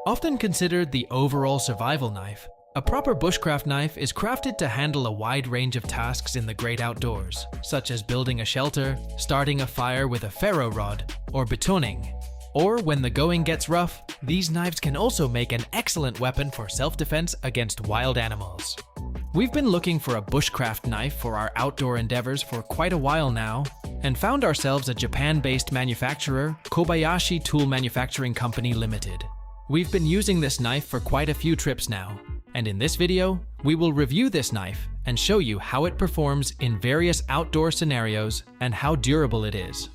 Often considered the overall survival knife, a proper bushcraft knife is crafted to handle a wide range of tasks in the great outdoors, such as building a shelter, starting a fire with a ferro rod, or betoning. Or when the going gets rough, these knives can also make an excellent weapon for self-defense against wild animals. We've been looking for a bushcraft knife for our outdoor endeavors for quite a while now, and found ourselves a Japan-based manufacturer, Kobayashi Tool Manufacturing Company Limited. We've been using this knife for quite a few trips now, and in this video, we will review this knife and show you how it performs in various outdoor scenarios and how durable it is.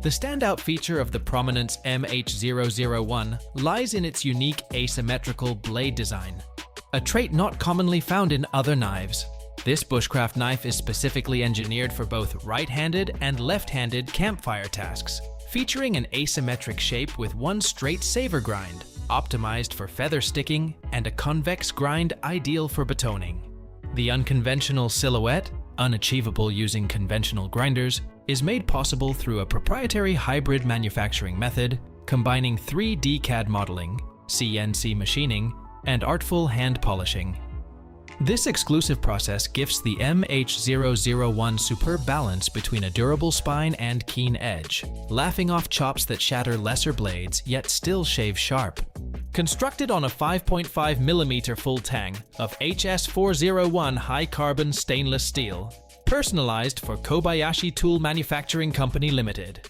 The standout feature of the Prominence MH-001 lies in its unique asymmetrical blade design, a trait not commonly found in other knives. This bushcraft knife is specifically engineered for both right-handed and left-handed campfire tasks, featuring an asymmetric shape with one straight saber grind, optimized for feather sticking, and a convex grind ideal for betoning. The unconventional silhouette, unachievable using conventional grinders, is made possible through a proprietary hybrid manufacturing method combining 3D CAD modeling, CNC machining, and artful hand polishing. This exclusive process gifts the MH-001 superb balance between a durable spine and keen edge, laughing off chops that shatter lesser blades yet still shave sharp. Constructed on a 5.5mm full tang of HS401 high-carbon stainless steel, personalized for Kobayashi Tool Manufacturing Company Limited.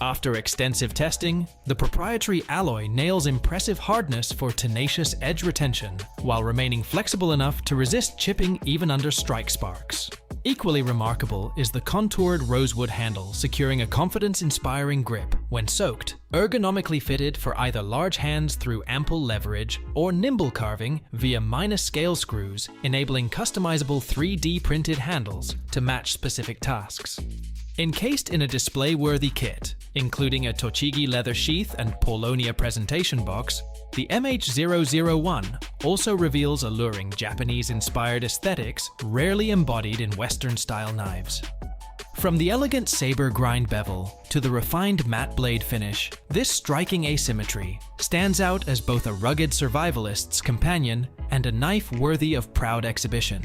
After extensive testing, the proprietary alloy nails impressive hardness for tenacious edge retention, while remaining flexible enough to resist chipping even under strike sparks. Equally remarkable is the contoured rosewood handle securing a confidence-inspiring grip when soaked, ergonomically fitted for either large hands through ample leverage or nimble carving via minus scale screws, enabling customizable 3D printed handles to match specific tasks. Encased in a display-worthy kit, including a Tochigi leather sheath and Polonia presentation box, the MH-001 also reveals alluring Japanese-inspired aesthetics rarely embodied in Western-style knives. From the elegant saber grind bevel to the refined matte blade finish, this striking asymmetry stands out as both a rugged survivalist's companion and a knife worthy of proud exhibition.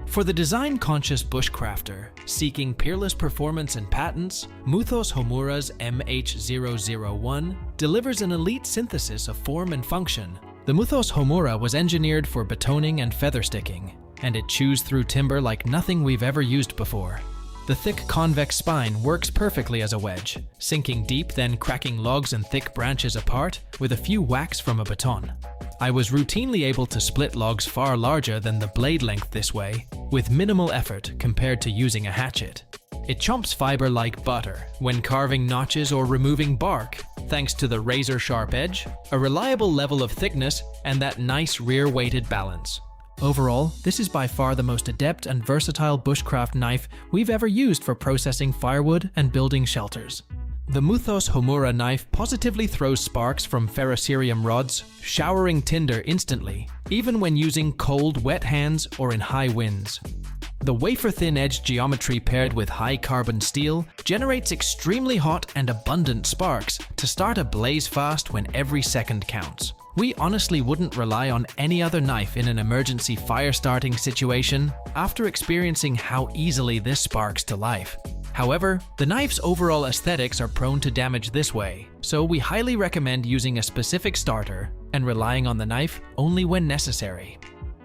For the design-conscious bushcrafter seeking peerless performance and patents, Muthos Homura's MH-001 delivers an elite synthesis of form and function. The Muthos Homura was engineered for betoning and feather sticking, and it chews through timber like nothing we've ever used before. The thick convex spine works perfectly as a wedge, sinking deep then cracking logs and thick branches apart with a few whacks from a baton. I was routinely able to split logs far larger than the blade length this way, with minimal effort compared to using a hatchet. It chomps fiber like butter when carving notches or removing bark, thanks to the razor-sharp edge, a reliable level of thickness, and that nice rear-weighted balance. Overall, this is by far the most adept and versatile bushcraft knife we've ever used for processing firewood and building shelters. The Muthos Homura knife positively throws sparks from ferrocerium rods, showering tinder instantly, even when using cold, wet hands or in high winds. The wafer-thin edge geometry paired with high-carbon steel generates extremely hot and abundant sparks to start a blaze fast when every second counts. We honestly wouldn't rely on any other knife in an emergency fire-starting situation after experiencing how easily this sparks to life. However, the knife's overall aesthetics are prone to damage this way, so we highly recommend using a specific starter and relying on the knife only when necessary.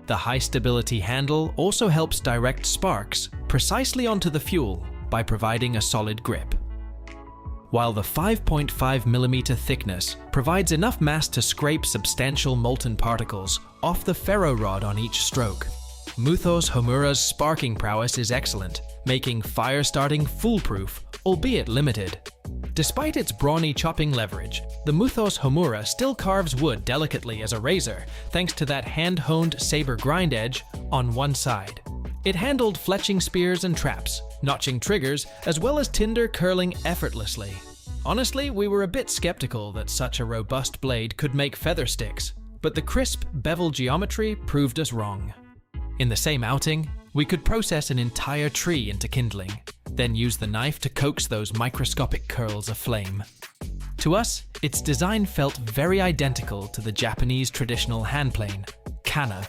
The high-stability handle also helps direct sparks precisely onto the fuel by providing a solid grip. While the 5.5mm thickness provides enough mass to scrape substantial molten particles off the ferro rod on each stroke, Muthos Homura's sparking prowess is excellent, making fire starting foolproof, albeit limited. Despite its brawny chopping leverage, the Muthos Homura still carves wood delicately as a razor thanks to that hand-honed saber grind edge on one side. It handled fletching spears and traps, notching triggers, as well as tinder curling effortlessly. Honestly, we were a bit skeptical that such a robust blade could make feather sticks, but the crisp bevel geometry proved us wrong. In the same outing, We could process an entire tree into kindling, then use the knife to coax those microscopic curls aflame. To us, its design felt very identical to the Japanese traditional handplane, kana.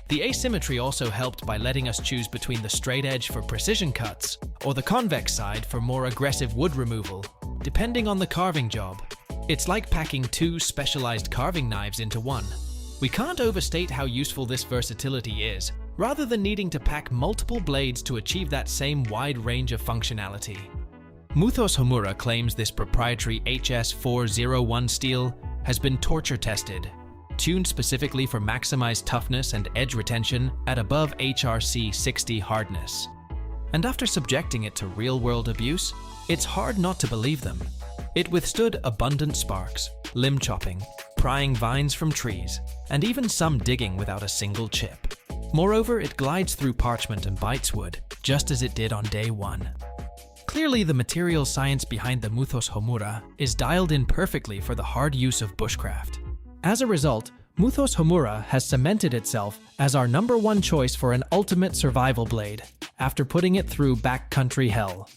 The asymmetry also helped by letting us choose between the straight edge for precision cuts or the convex side for more aggressive wood removal, depending on the carving job. It's like packing two specialized carving knives into one. We can't overstate how useful this versatility is, rather than needing to pack multiple blades to achieve that same wide range of functionality. Muthos Homura claims this proprietary HS-401 steel has been torture tested, tuned specifically for maximized toughness and edge retention at above HRC 60 hardness. And after subjecting it to real-world abuse, it's hard not to believe them. It withstood abundant sparks, limb chopping, prying vines from trees, and even some digging without a single chip. Moreover, it glides through parchment and bites wood, just as it did on day one. Clearly, the material science behind the Muthos Homura is dialed in perfectly for the hard use of bushcraft. As a result, Muthos Homura has cemented itself as our #1 choice for an ultimate survival blade, after putting it through backcountry hell.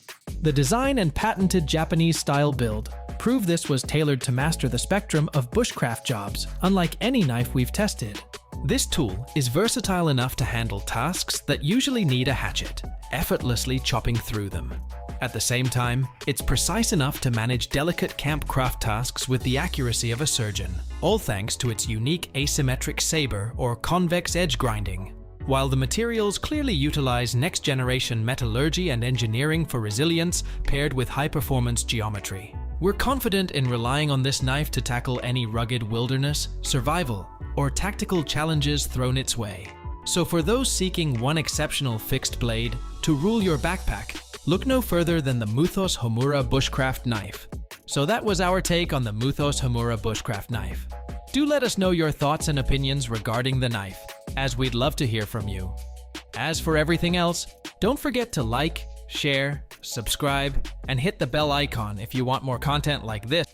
The design and patented Japanese-style build prove this was tailored to master the spectrum of bushcraft jobs, unlike any knife we've tested. This tool is versatile enough to handle tasks that usually need a hatchet, effortlessly chopping through them. At the same time, it's precise enough to manage delicate campcraft tasks with the accuracy of a surgeon, all thanks to its unique asymmetric saber or convex edge grinding. While the materials clearly utilize next-generation metallurgy and engineering for resilience paired with high-performance geometry, we're confident in relying on this knife to tackle any rugged wilderness, survival, or tactical challenges thrown its way. So for those seeking one exceptional fixed blade to rule your backpack, look no further than the Muthos Homura Bushcraft knife. So that was our take on the Muthos Homura Bushcraft knife. Do let us know your thoughts and opinions regarding the knife, as we'd love to hear from you. As for everything else, don't forget to like, share, subscribe, and hit the bell icon if you want more content like this.